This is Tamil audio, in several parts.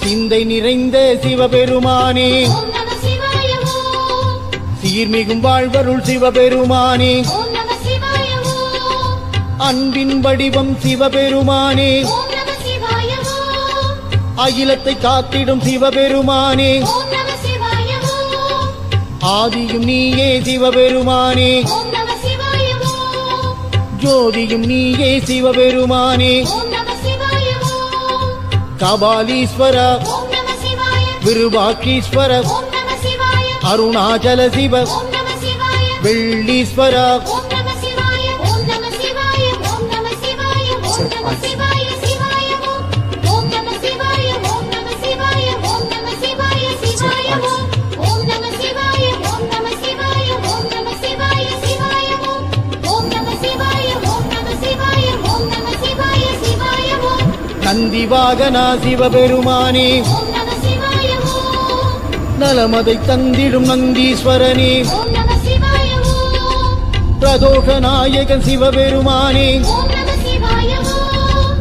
சிந்தை நிறைந்த சிவபெருமானே சீர்மிகும் வாழ்வருள் சிவபெருமானே அன்பின் வடிவம் சிவபெருமானே அகிலத்தை காத்திடும் சிவபெருமானே ஆதியும் நீயே சிவபெருமானே ஜோதியும் நீயே சிவபெருமானே கபாலீஸ்வர விருபாட்சீஸ்வர அருணாச்சல சிவ வெள்ளீஸ்வர நந்தி வாகனா சிவபெருமானே நலமதை தந்திடும் நந்தீஸ்வரனே பிரதோஷ நாயகன் சிவபெருமானே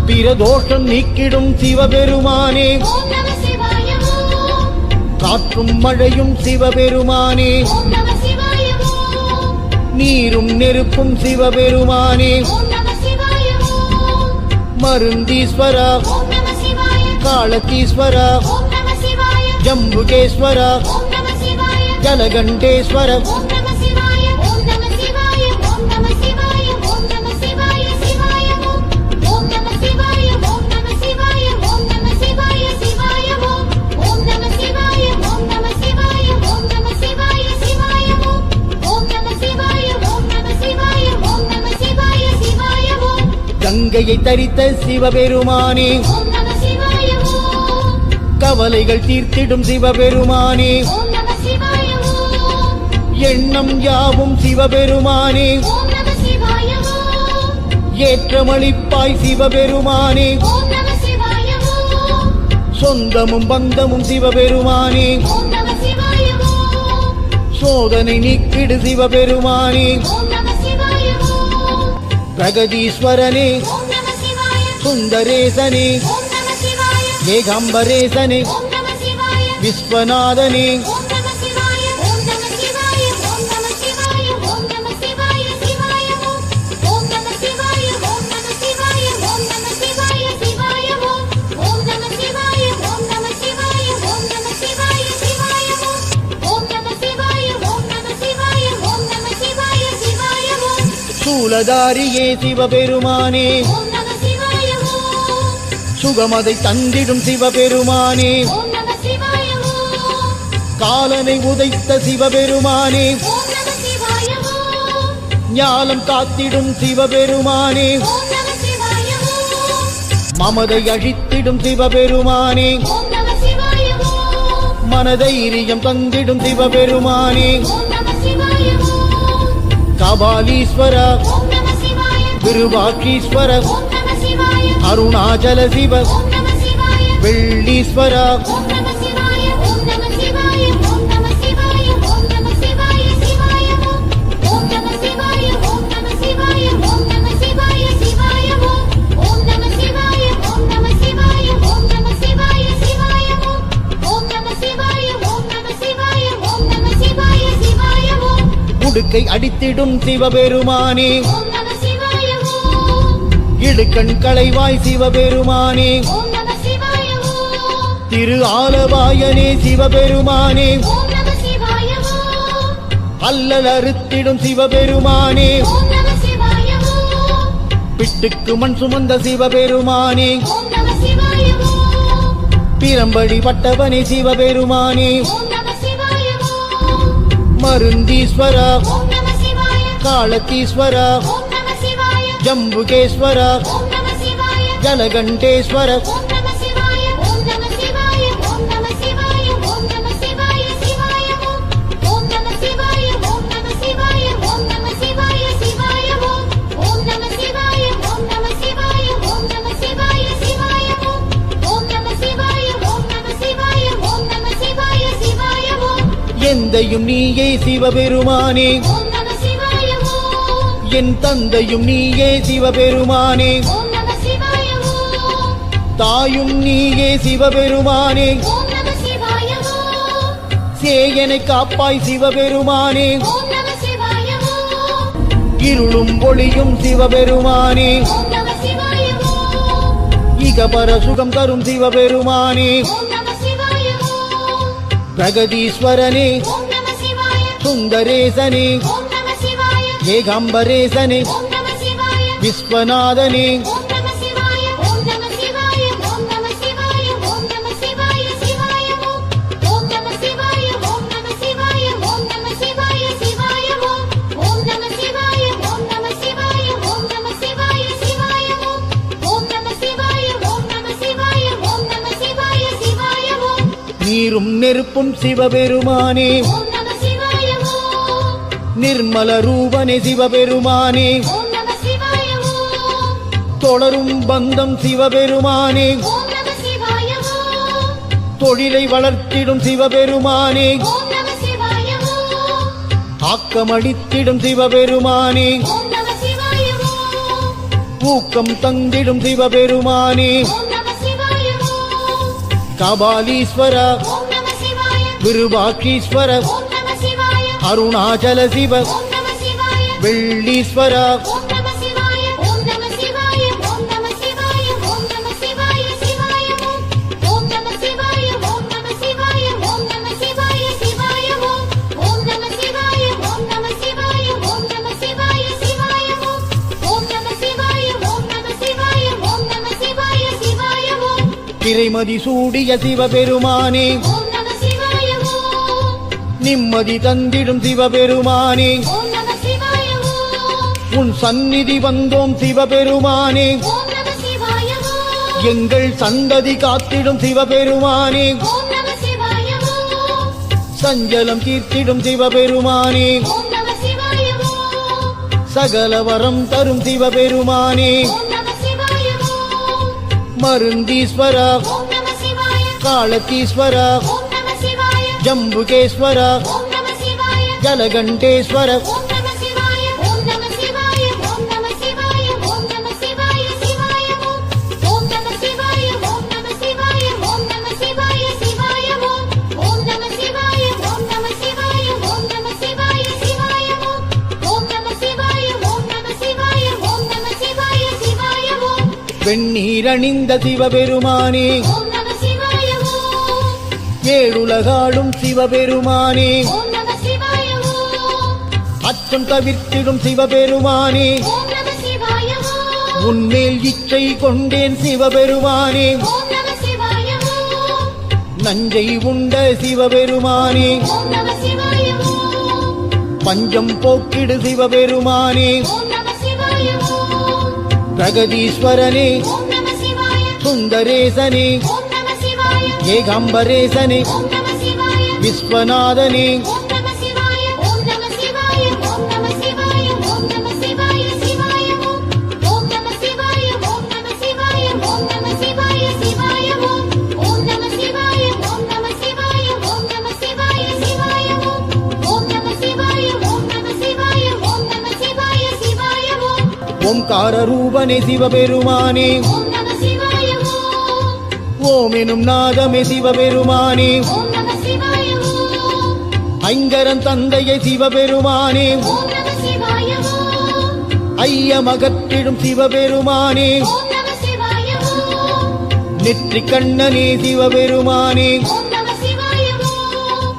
பிரதோஷம் நீக்கிடும் சிவபெருமானே காற்றும் மழையும் சிவபெருமானே நீரும் நெருப்பும் சிவபெருமானே மருந்தீஸ்வர காலத்தீஸ்வர ஜம்புகேஸ்வர ஜலகண்டேஸ்வர கங்கையை தரித்த சிவபெருமானே கவலைகள் தீர்த்திடும் சிவபெருமானே எண்ணம் யாவும் சிவபெருமானே ஏற்றமளிப்பாய் சிவபெருமானே சொந்தமும் பந்தமும் சிவபெருமானே சோதனை நீக்கிடு சிவபெருமானே பிரகதீஸ்வரனே சுந்தரேசனே ஏகாம்பரேசனே விஸ்வநாதனே சூலதாரியே சிவபெருமானே சுகமதை தந்திடும் சிவபெருமானே காலனை உதைத்த சிவபெருமானே ஞானம் காத்திடும் சிவபெருமானே மமதை அழித்திடும் சிவபெருமானே மனதைரியம் தந்திடும் சிவபெருமானே கபாலீஸ்வர விருபாட்சீஸ்வர அருணாச்சல சிவ வெள்ளீஸ்வர உடுக்கை அடித்திடும் சிவபெருமானே இடுக்கண் களைவாய் சிவபெருமானே திரு ஆலவாயனே சிவபெருமானே அல்லல் அறுத்திடும் சிவபெருமானே பிட்டுக்கு மண் சுமந்த சிவபெருமானே பிரம்படி பட்டவனே சிவபெருமானே மருந்தீஸ்வர காலத்தீஸ்வர ஜம்புகேஸ்வர ஜலகண்டேஸ்வர எந்தையும் நீயே சிவபெருமானே என் தந்தையும் நீயே சிவபெருமானே தாயும் நீயே சிவபெருமானே ஓம் நம சிவாய ஓம். சேயனை காப்பாய் சிவபெருமானே ஓம் நம சிவாய ஓம். இருளும் ஒளியும் சிவபெருமானே ஓம் நம சிவாய ஓம். இகபர சுகம் தரும் சிவபெருமானே ஓம் நம சிவாய ஓம். பிரகதீஸ்வரனே ஓம் நம சிவாய. சுந்தரேசனே ஓம் நம சிவாய. ஏகாம்பரேசனே ஓம் நம சிவாய. விஸ்வநாதனே ஓம் நம சிவாய. ஓம் நம சிவாய. ஓம் நம சிவாய. ஓம் நம சிவாய சிவாய ஓம். ஓம் நம சிவாய. ஓம் நம சிவாய. ஓம் நம சிவாய சிவாய ஓம். ஓம் நம சிவாய. ஓம் நம சிவாய. ஓம் நம சிவாய சிவாய ஓம். ஓம் நம சிவாய. ஓம் நம சிவாய. ஓம் நம சிவாய சிவாய ஓம். நீரும் நெருப்பும் சிவபெருமானே ஓம் நம சிவாய ஓம். நிர்மல ரூபனே சிவபெருமானே ஓம் நம சிவாய ஓம். தொடரும் பந்தம் சிவபெருமானே ஓம் நம சிவாய ஓம். தொழிலை வளர்த்திடும் சிவபெருமானே ஓம் நம சிவாய ஓம். ஆக்கமடித்திடும் சிவபெருமானே ஓம் நம சிவாய ஓம். ஊக்கம் தந்திடும் சிவபெருமானே ஓம் நம சிவாய ஓம். கபாலீஸ்வர ஓம் நம சிவாய. விருபாட்சீஸ்வர ஓம் நம சிவாய. அருணாச்சல சிவ ஓம் நம சிவாய. வெள்ளீஸ்வர ஓம் நம சிவாய. ஓம் நம சிவாய. ஓம் நம சிவாய. ஓம் நம சிவாய சிவாய ஓம். ஓம் நம சிவாய. ஓம் நம சிவாய. ஓம் நம சிவாய சிவாய ஓம். ஓம் நம சிவாய. ஓம் நம சிவாய. ஓம் நம சிவாய சிவாய ஓம். ஓம் நம சிவாய. ஓம் நம சிவாய. ஓம் நம சிவாய சிவாய ஓம். திரைமதி சூடிய சிவபெருமானே ஓம் நம சிவாய ஓம். நிம்மதி தந்திடும் சிவபெருமானே ஓம் நம சிவாய ஓம். உன் சந்நிதி வந்தோம் சிவபெருமானே ஓம் நம சிவாய ஓம். எங்கள் சந்ததி காத்திடும் சிவபெருமானே ஓம் நம சிவாய ஓம். சஞ்சலம் தீர்த்திடும் சிவபெருமானே ஓம் நம சிவாய ஓம். சகல வரம் தரும் சிவபெருமானே ஓம் நம சிவாய ஓம். மருந்தீஸ்வர ஓம் நம சிவாய. காலத்தீஸ்வர ஓம் நம சிவாய. ஜம்புகேஸ்வர ஓம் நம சிவாய. ஜலகண்டேஸ்வர ஓம் நம சிவாய. ஓம் நம சிவாய. ஓம் நம சிவாய. ஓம் நம சிவாய சிவாய ஓம். ஓம் நம சிவாய. ஓம் நம சிவாய. ஓம் நம சிவாய சிவாய ஓம். ஓம் நம சிவாய. ஓம் நம சிவாய. ஓம் நம சிவாய சிவாய ஓம். ஓம் நம சிவாய. ஓம் நம சிவாய. ஓம் நம சிவாய சிவாய ஓம். வெண்ணீரணிந்த சிவபெருமானே ஓம் நம சிவாய ஓம். ஏழுலகாடும் சிவபெருமானே ஓம் நம சிவாய ஓம். அச்சம் தவிர்த்திடும் சிவபெருமானே ஓம் நம சிவாய ஓம். உன்மேல் இச்சை கொண்டேன் சிவபெருமானே ஓம் நம சிவாய ஓம். நஞ்சை உண்ட சிவபெருமானே ஓம் நம சிவாய ஓம். பஞ்சம் போக்கிடு சிவபெருமானே ஓம் நம சிவாய ஓம். பிரகதீஸ்வரனே ஓம் நம சிவாய. சுந்தரேசனே ஓம் நம சிவாய. ஏகாம்பரேசனே ஓம் நம சிவாய. விஸ்வநாதனே ஓம் நம சிவாய. ஓம் நம சிவாய. ஓம் நம சிவாய. ஓம் நம சிவாய சிவாய ஓம். ஓம் நம சிவாய. ஓம் நம சிவாய. ஓம் நம சிவாய சிவாய ஓம். ஓம் நம சிவாய. ஓம் நம சிவாய. ஓம் நம சிவாய சிவாய ஓம். ஓம் நம சிவாய. ஓம் நம சிவாய. ஓம் நம சிவாய சிவாய ஓம். ஓம்கார ரூபனே சிவபெருமானே ஓம் நம சிவாய ஓம். ஓம் எனும் நாதமே சிவபெருமானே ஓம் நம சிவாய ஓம். ஐங்கரன் தந்தையை சிவபெருமானே ஓம் நம சிவாய ஓம். ஐயமகற்றிடும் சிவபெருமானே ஓம் நம சிவாய ஓம். நெற்றி கண்ணனே சிவபெருமானே ஓம் நம சிவாய ஓம்.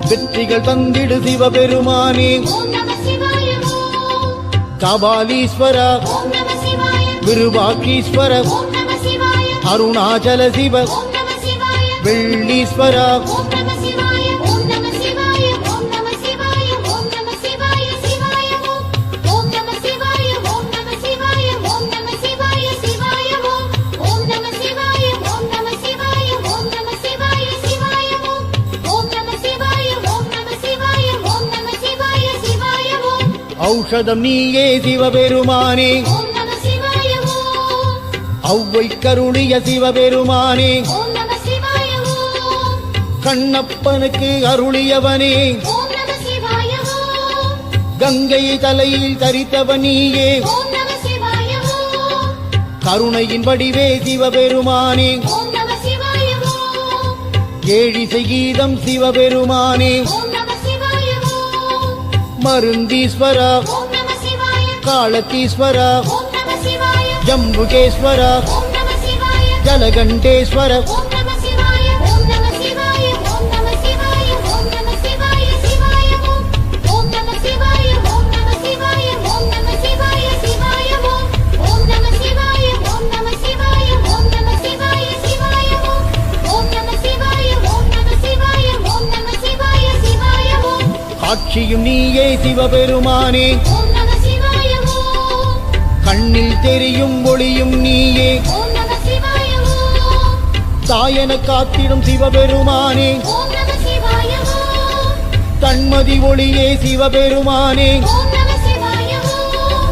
வெற்றிகள் தந்திடு சிவபெருமானே ஓம் நம சிவாய ஓம். கபாலீஸ்வர ஓம் நம சிவாய. விருபாட்சீஸ்வர ஓம் நம சிவாய. அருணாச்சல சிவ ஓம் நம சிவாய. வெள்ளீஸ்வர ஓம் நம சிவாய. ஓம் நம சிவாய. ஓம் நம சிவாய. ஓம் நம சிவாய சிவாய ஓம். ஓம் நம சிவாய. ஓம் நம சிவாய. ஓம் நம சிவாய சிவாய ஓம். ஓம் நம சிவாய. ஓம் நம சிவாய. ஓம் நம சிவாய சிவாய ஓம். ஓம் நம சிவாய. ஓம் நம சிவாய. ஓம் நம சிவாய சிவாய ஓம். ஔஷதம் நீயே சிவபெருமானே ஓம் நம சிவாய ஓம். ஔவை கருளிய சிவபெருமானே ஓம் நம சிவாய ஓம். கண்ணப்பனுக்கு அருளியவனே ஓம் நம சிவாய ஓம். கங்கை தலையில் தரித்தவன் நீயே ஓம் நம சிவாய ஓம். கருணையின் வடிவே சிவபெருமானே ஓம் நம சிவாய ஓம். ஏழிசை கீதம் சிவபெருமானே ஓம் நம சிவாய ஓம். மருந்தீஸ்வரா ஓம் நம சிவாய. காலத்தீஸ்வரா ஓம் நம சிவாய. ஜம்புகேஸ்வரா ஓம் நம சிவாய. ஜலகண்டேஸ்வர ஓம் நம சிவாய. ஓம் நம சிவாய. ஓம் நம சிவாய. ஓம் நம சிவாய சிவாய ஓம். ஓம் நம சிவாய. ஓம் நம சிவாய. ஓம் நம சிவாய சிவாய ஓம். ஓம் நம சிவாய. ஓம் நம சிவாய. ஓம் நம சிவாய சிவாய ஓம். ஓம் நம சிவாய. ஓம் நம சிவாய. ஓம் நம சிவாய சிவாய ஓம். காட்சியும் நீயே சிவபெருமானே ஓம் நம சிவாய ஓம். கண்ணில் தெரியும் ஒளியும் நீயே ஓம் நம சிவாய ஓம். தாயன காத்திடும் சிவபெருமானே ஓம் நம சிவாய ஓம். தன்மதி ஒளியே சிவபெருமானே ஓம் நம சிவாய ஓம்.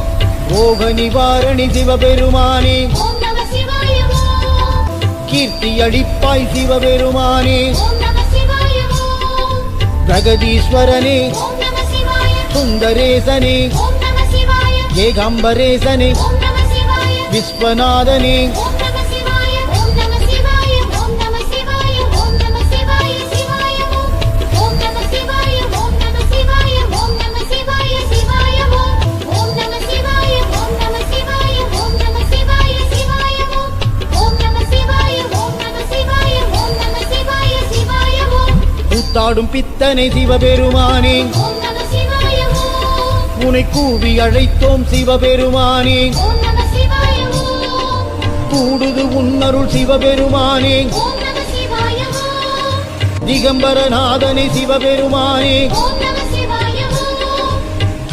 ரோக நிவாரணி சிவபெருமானே ஓம் நம சிவாய ஓம். கீர்த்தி அளிப்பாய் சிவபெருமானே ஓம் நம சிவாய ஓம். பிரகதீஸ்வரனே ஓம் நம சிவாய. சுந்தரேசனே ஓம் நம சிவாய. ஏகாம்பரேசனே ஓம் நம சிவாய. விஸ்வநாதனே ஓம் நம சிவாய. ஓம் நம சிவாய. ஓம் நம சிவாய. ஓம் நம சிவாய சிவாய ஓம். ஓம் நம சிவாய. ஓம் நம சிவாய. ஓம் நம சிவாய சிவாய ஓம். ஓம் நம சிவாய. ஓம் நம சிவாய. ஓம் நம சிவாய சிவாய ஓம். ஓம் நம சிவாய. ஓம் நம சிவாய. ஓம் நம சிவாய சிவாய ஓம். கூத்தாடும் பித்தனை சிவபெருமானே ஓம் நம சிவாய ஓம். உனை கூவி அழைத்தோம் சிவபெருமானே ஓம் நம சிவாய ஓம். கூடுது உன்னருள் சிவபெருமானே ஓம் நம சிவாய ஓம். திகம்பரநாதனே சிவபெருமானே ஓம் நம சிவாய ஓம்.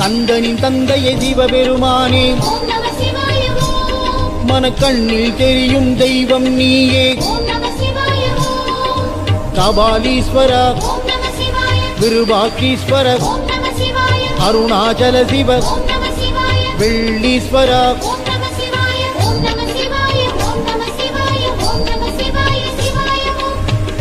கந்தனின் தந்தையே சிவபெருமானே ஓம் நம சிவாய ஓம். மனக்கண்ணில் தெரியும் தெய்வம் நீயே ஓம் நம சிவாய ஓம். கபாலீஸ்வரா ஓம் நம சிவாய. விருபாட்சீஸ்வர ஓம் நம சிவாய. அருணாச்சல சிவ ஓம் நம சிவாய. வெள்ளீஸ்வரா ஓம் நம சிவாய. ஓம் நம சிவாய. ஓம் நம சிவாய. ஓம் நம சிவாய சிவாய ஓம்.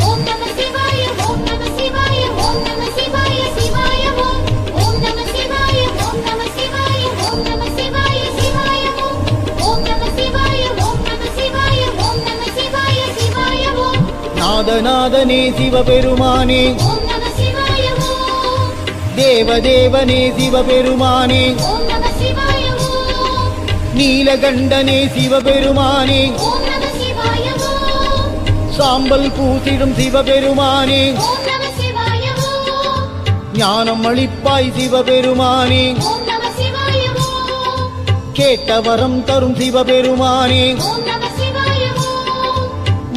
ஓம் நம சிவாய. ஓம் நம சிவாய. ஓம் நம சிவாய சிவாய ஓம். ஓம் நம சிவாய. ஓம் நம சிவாய. ஓம் நம சிவாய சிவாய ஓம். ஓம் நம சிவாய. ஓம் நம சிவாய. ஓம் நம சிவாய சிவாய ஓம். நாதநாதனே சிவபெருமானே ஓம் நம சிவாய ஓம். தேவதேவனே சிவபெருமானே ஓம் நம சிவாய ஓம். நீலகண்டனே சிவபெருமானே ஓம் நம சிவாய ஓம். சாம்பல் பூசிடும் சிவபெருமானே ஓம் நம சிவாய ஓம். ஞானம் அளிப்பாய் சிவபெருமானே ஓம் நம சிவாய ஓம். கேட்ட வரம் தரும் சிவபெருமானே ஓம் நம சிவாய ஓம்.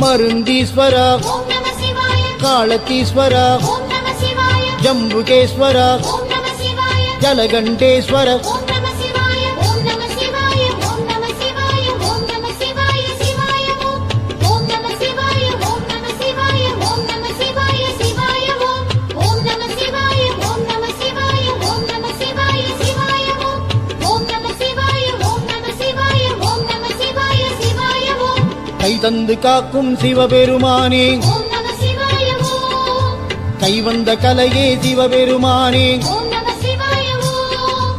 மருந்தீஸ்வரா ஓம் நம சிவாய. காலத்தீஸ்வரா ஓம் நம சிவாய. ஜம்புகேஸ்வரா ஓம் நம சிவாய. ஜலகண்டேஸ்வர ஓம் நம சிவாய. ஓம் நம சிவாய. ஓம் நம சிவாய. ஓம் நம சிவாய சிவாய ஓம். ஓம் நம சிவாய. ஓம் நம சிவாய. ஓம் நம சிவாய சிவாய ஓம். ஓம் நம சிவாய. ஓம் நம சிவாய. ஓம் நம சிவாய சிவாய ஓம். ஓம் நம சிவாய. ஓம் நம சிவாய. ஓம் நம சிவாய சிவாய ஓம். கை தந்து காக்கும் சிவபெருமானே ஓம் நம சிவாய ஓம். கை வந்த கலையே சிவபெருமானே ஓம் நம சிவாய ஓம்.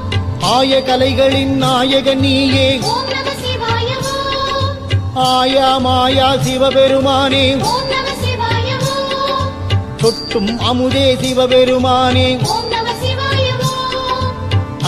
ஆய கலைகளின் நாயக நீயே ஓம் நம சிவாய ஓம். ஆயா மாயா சிவபெருமானே ஓம் நம சிவாய ஓம். சொட்டும் அமுதே சிவபெருமானே ஓம் நம சிவாய ஓம்.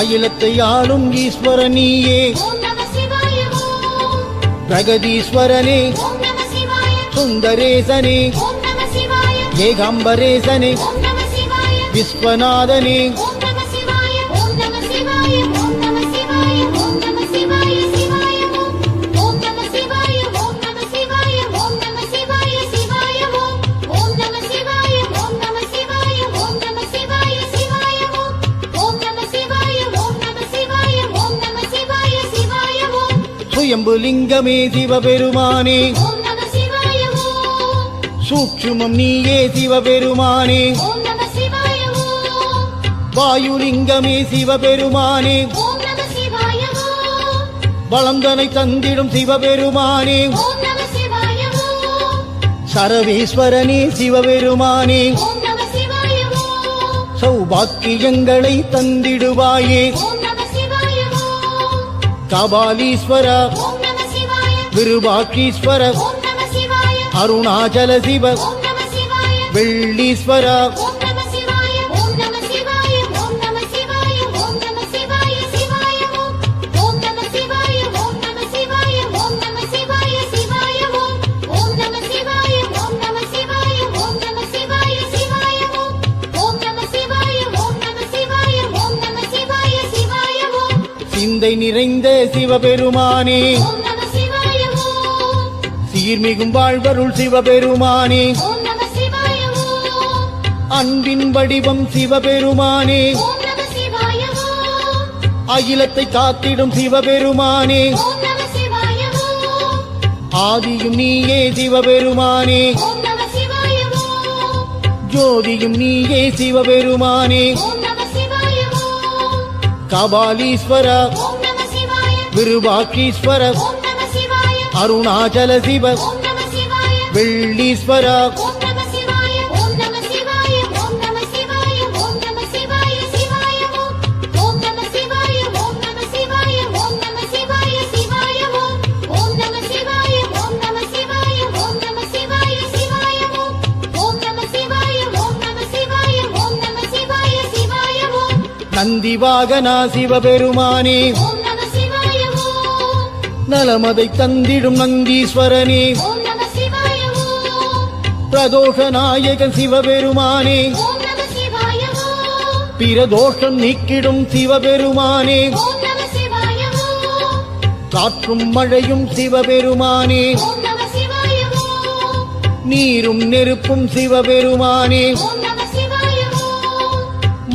அகிலத்தை ஆளும் ஈஸ்வர நீயே ஓம் நம சிவாய ஓம். பிரகதீஸ்வரனே ஓம் நம சிவாய. சுந்தரேசனே ஓம் நம சிவாய. ஏகாம்பரேசனே ஓம் நம சிவாய. விஸ்வநாதனே ஓம் நம சிவாய. ஓம் நம சிவாய. ஓம் நம சிவாய. ஓம் நம சிவாய சிவாய ஓம். ஓம் நம சிவாய. ஓம் நம சிவாய. ஓம் நம சிவாய சிவாய ஓம். ஓம் நம சிவாய. ஓம் நம சிவாய. ஓம் நம சிவாய சிவாய ஓம். ஓம் நம சிவாய. ஓம் நம சிவாய. ஓம் நம சிவாய சிவாய ஓம். சுயம்பு லிங்கமே சிவபெருமானே ஓம் நம சிவாய ஓம். சூட்சுமம் நீயே சிவபெருமானே ஓம் நம சிவாய ஓம். வாயுலிங்கமே சிவபெருமானே ஓம் நம சிவாய ஓம். வளந்தனை தந்திடும் சிவபெருமானே ஓம் நம சிவாய ஓம். சரவேஸ்வரனே சிவபெருமானே ஓம் நம சிவாய ஓம். சௌபாக்கியங்களை தந்திடுவாயே ஓம் நம சிவாய ஓம். கபாலீஸ்வரா ஓம் நம சிவாய. விருபாட்சீஸ்வர ஓம் நம சிவாய அருணாச்சல சிவ ஓம் நம சிவாய வெள்ளீஸ்வர ஓம் நம சிவாய ஓம் நம சிவாய ஓம் நம சிவாய ஓம் நம சிவாய சிவாய ஓம் ஓம் நம சிவாய ஓம் நம சிவாய ஓம் நம சிவாய சிவாய ஓம் ஓம் நம சிவாய ஓம் நம சிவாய ஓம் நம சிவாய சிவாய ஓம் ஓம் நம சிவாய ஓம் நம சிவாய ஓம் நம சிவாய சிவாய ஓம் சிந்தை நிறைந்த சிவபெருமானே ஓம் நம சிவாய ஓம் சீர்மிகும் வாழ்வருள் சிவபெருமானே ஓம் நம சிவாய ஓம் அன்பின் வடிவம் சிவபெருமானே ஓம் நம சிவாய ஓம் அகிலத்தை காத்திடும் சிவபெருமானே ஓம் நம சிவாய ஓம் ஆதியும் நீயே சிவபெருமானே ஓம் நம சிவாய ஓம் ஜோதியும் நீயே சிவபெருமானே ஓம் நம சிவாய ஓம் கபாலீஸ்வர ஓம் நம சிவாய விருபாட்சீஸ்வர ஓம் நம சிவாய அருணாச்சல சிவ ஓம் நம சிவாய வெள்ளீஸ்வர ஓம் நம சிவாய ஓம் நம சிவாய ஓம் நம சிவாய ஓம் நம சிவாய சிவாய ஓம் ஓம் நம சிவாய ஓம் நம சிவாய ஓம் நம சிவாய சிவாய ஓம் ஓம் நம சிவாய ஓம் நம சிவாய ஓம் நம சிவாய சிவாய ஓம் ஓம் நம சிவாய ஓம் நம சிவாய ஓம் நம சிவாய சிவாய ஓம் நந்தி வாகனா சிவபெருமானே ஓம் நம சிவாய ஓம் நலமதை தந்திடும் நந்தீஸ்வரனே ஓம் நம சிவாய ஓம் பிரதோஷ நாயகன் சிவபெருமானே ஓம் நம சிவாய ஓம் பிரதோஷம் நீக்கிடும் சிவபெருமானே ஓம் நம சிவாய ஓம் காற்றும் மழையும் சிவபெருமானே ஓம் நம சிவாய ஓம் நீரும் நெருப்பும் சிவபெருமானே ஓம் நம சிவாய ஓம்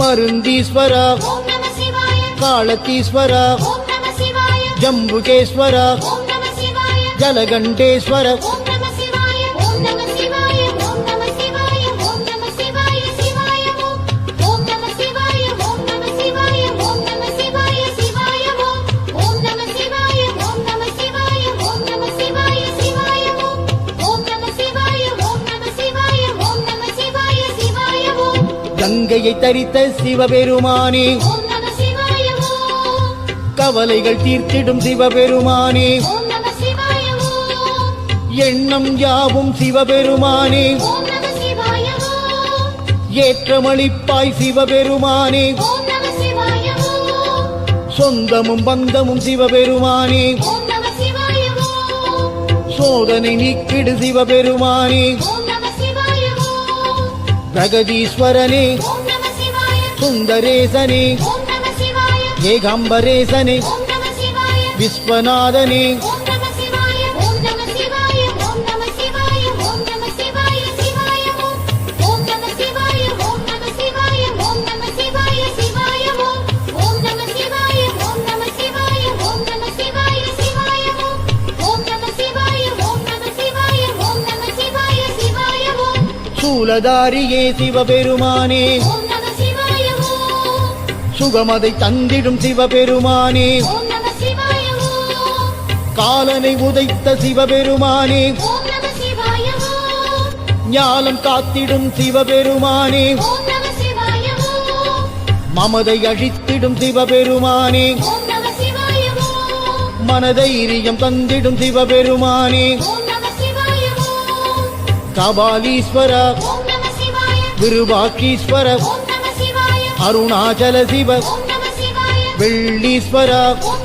மருந்தீஸ்வர ஓம் நம சிவாய காலத்தீஸ்வர ஓம் நம சிவாய ஜம்புகேஸ்வர ஓம் நம சிவாய ஜலகண்டேஸ்வர ஓம் நம சிவாய ஓம் நம சிவாய ஓம் நம சிவாய ஓம் நம சிவாய சிவாய ஓம் ஓம் நம சிவாய ஓம் நம சிவாய ஓம் நம சிவாய சிவாய ஓம் ஓம் நம சிவாய ஓம் நம சிவாய ஓம் நம சிவாய சிவாய ஓம் ஓம் நம சிவாய ஓம் நம சிவாய ஓம் நம சிவாய சிவாய ஓம் கங்கையை தரித்த சிவபெருமானே ஓம் நம சிவாய ஓம் கவலைகள் தீர்த்திடும் சிவபெருமானே ஓம் நம சிவாய ஓம் எண்ணம் யாவும் சிவபெருமானே ஓம் நம சிவாய ஓம் ஏற்றமளிப்பாய் சிவபெருமானே ஓம் நம சிவாய ஓம் சொந்தமும் பந்தமும் சிவபெருமானே ஓம் நம சிவாய ஓம் சோதனை நீக்கிடு சிவபெருமானே ஓம் நம சிவாய ஓம் பிரகதீஸ்வரனே ஓம் நம சிவாய சுந்தரேசனே ஓம் நம சிவாய ஏகாம்பரேசனே ஓம் நம சிவாய விஸ்வநாதனே ஓம் நம சிவாய ஓம் நம சிவாய ஓம் நம சிவாய ஓம் நம சிவாய சிவாய ஓம் ஓம் நம சிவாய ஓம் நம சிவாய ஓம் நம சிவாய சிவாய ஓம் ஓம் நம சிவாய ஓம் நம சிவாய ஓம் நம சிவாய சிவாய ஓம் ஓம் நம சிவாய ஓம் நம சிவாய ஓம் நம சிவாய சிவாய ஓம் சூலதாரியே சிவபெருமானே ஓம் நம சிவாய ஓம் சுகமதை தந்திடும் சிவபெருமானே ஓம் நம சிவாய ஓம் காலனை உதைத்த சிவபெருமானே ஓம் நம சிவாய ஓம் ஞாலம் காத்திடும் சிவபெருமானே ஓம் நம சிவாய ஓம் மமதை அழித்திடும் சிவபெருமானே ஓம் நம சிவாய ஓம் மனதைரியம் தந்திடும் சிவபெருமானே ஓம் நம சிவாய ஓம் கபாலீஸ்வர ஓம் நம சிவாய விருபாட்சீஸ்வர ஓம் நம சிவாய அருணாச்சல சிவ ஓம் நம சிவாய வெள்ளீஸ்வர ஓம்